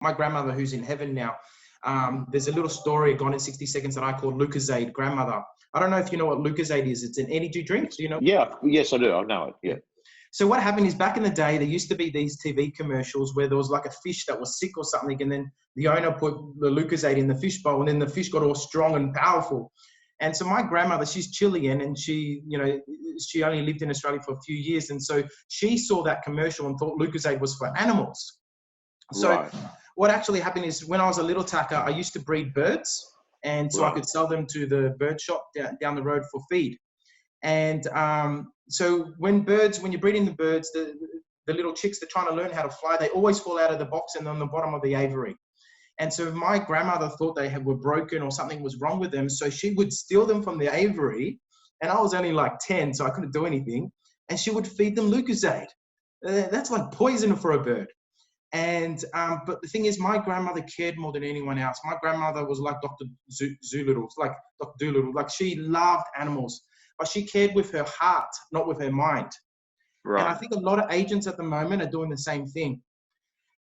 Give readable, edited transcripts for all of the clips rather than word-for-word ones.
My grandmother, who's in heaven now, there's a little story, Gone in 60 Seconds, that I call Lucozade grandmother. I don't know if you know what Lucozade is. It's an energy drink. Do you know? Yeah, yes, I do. I know it. Yeah. So what happened is, back in the day, there used to be these TV commercials where there was like a fish that was sick or something, and then the owner put the Lucozade in the fish bowl, and then the fish got all strong and powerful. And so my grandmother, she's Chilean, and she only lived in Australia for a few years, and so she saw that commercial and thought Lucozade was for animals. So Right. what actually happened is, when I was a little tacker, I used to breed birds, and so I could sell them to the bird shop down the road for feed. And so when you're breeding the birds, the little chicks, they're trying to learn how to fly, they always fall out of the box and on the bottom of the aviary. And so my grandmother thought they were broken or something was wrong with them, so she would steal them from the aviary, and I was only like 10, so I couldn't do anything, and she would feed them Lucozade. That's like poison for a bird. And but the thing is, my grandmother cared more than anyone else. My grandmother was like Dr. Doolittle. Like, she loved animals, but she cared with her heart, not with her mind. Right. And I think a lot of agents at the moment are doing the same thing.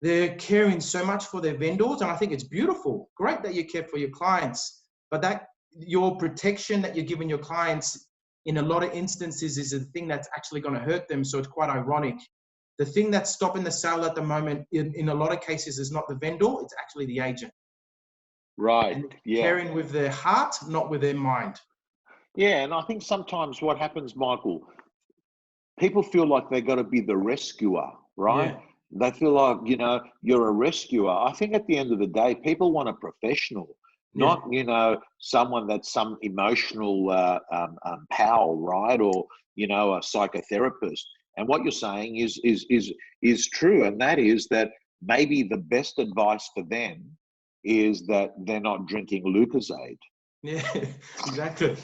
They're caring so much for their vendors, and I think it's beautiful. Great that you care for your clients, but that your protection that you're giving your clients in a lot of instances is a thing that's actually going to hurt them. So it's quite ironic. The thing that's stopping the sale at the moment, in a lot of cases, is not the vendor, it's actually the agent. Right. And yeah. caring with their heart, not with their mind. Yeah, and I think sometimes what happens, Michael, people feel like they've got to be the rescuer, right? Yeah. They feel like, you're a rescuer. I think at the end of the day, people want a professional, not, someone that's some emotional pal, right? Or, a psychotherapist. And what you're saying is true. And that is that maybe the best advice for them is that they're not drinking Lucozade. Yeah, exactly.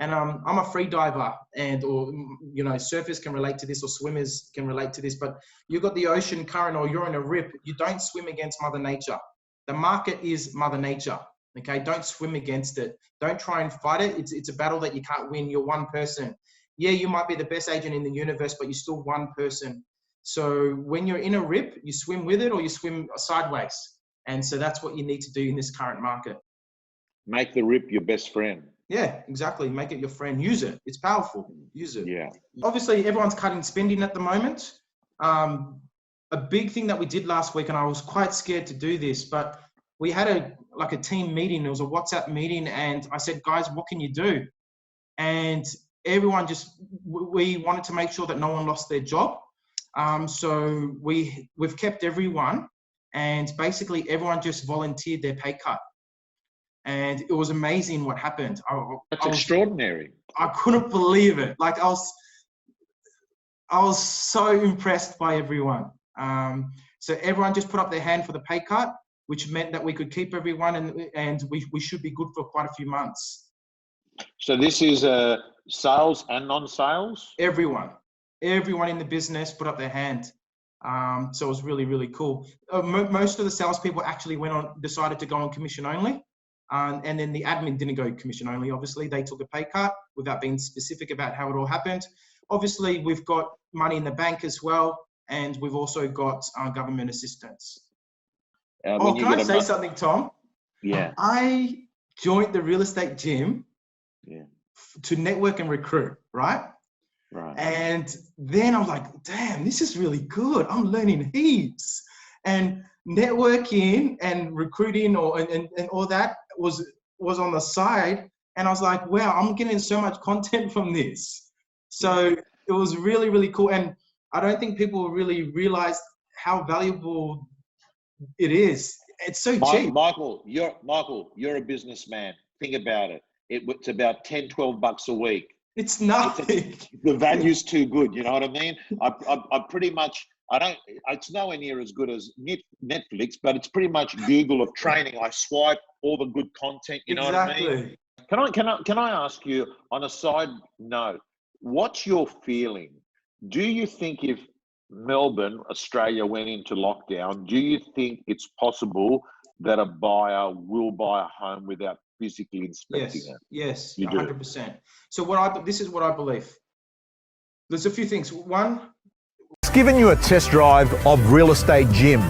And I'm a free diver, or surfers can relate to this, or swimmers can relate to this, but you've got the ocean current, or you're in a rip, you don't swim against Mother Nature. The market is Mother Nature, okay? Don't swim against it. Don't try and fight it. It's a battle that you can't win. You're one person. Yeah, you might be the best agent in the universe, but you're still one person. So when you're in a rip, you swim with it or you swim sideways. And so that's what you need to do in this current market. Make the rip your best friend. Yeah, exactly. Make it your friend. Use it. It's powerful. Use it. Yeah. Obviously, everyone's cutting spending at the moment. A big thing that we did last week, and I was quite scared to do this, but we had a team meeting. It was a WhatsApp meeting, and I said, guys, what can you do? And everyone we wanted to make sure that no one lost their job. So we've kept everyone, and basically everyone just volunteered their pay cut. And it was amazing what happened. That's extraordinary. I couldn't believe it. Like, I was so impressed by everyone. So everyone just put up their hand for the pay cut, which meant that we could keep everyone, and we should be good for quite a few months. So this is sales and non-sales? Everyone in the business put up their hand. So it was really, really cool. Most of the salespeople actually decided to go on commission only. And then the admin didn't go commission only. Obviously, they took a pay cut without being specific about how it all happened. Obviously, we've got money in the bank as well, and we've also got government assistance. Can I say something, Tom? Yeah. I joined the real estate gym to network and recruit, right? Right. And then I was like, damn, this is really good. I'm learning heaps. And networking and recruiting and all that was on the side. And I was like, wow, I'm getting so much content from this. So it was really, really cool. And I don't think people really realize how valuable it is. It's so cheap. Michael, you're a businessman. Think about it. It's about $10-12 a week. It's nothing. The value's too good. You know what I mean? I pretty much, it's nowhere near as good as Netflix, but it's pretty much Google of training. I swipe all the good content. You know what I mean? Can I ask you, on a side note, what's your feeling? Do you think if Melbourne, Australia, went into lockdown, do you think it's possible that a buyer will buy a home without physically inspecting it? Yes, 100%. So this is what I believe. There's a few things. One, it's given you a test drive of Real Estate Gym.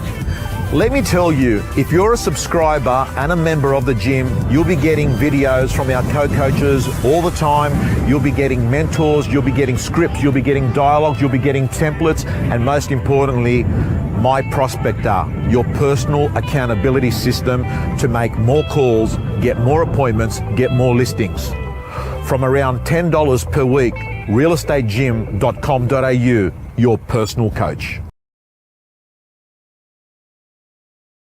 Let me tell you, if you're a subscriber and a member of the gym, you'll be getting videos from our co-coaches all the time. You'll be getting mentors, you'll be getting scripts, you'll be getting dialogues, you'll be getting templates, and most importantly, My Prospector, your personal accountability system to make more calls, get more appointments, get more listings. From around $10 per week, realestategym.com.au, your personal coach.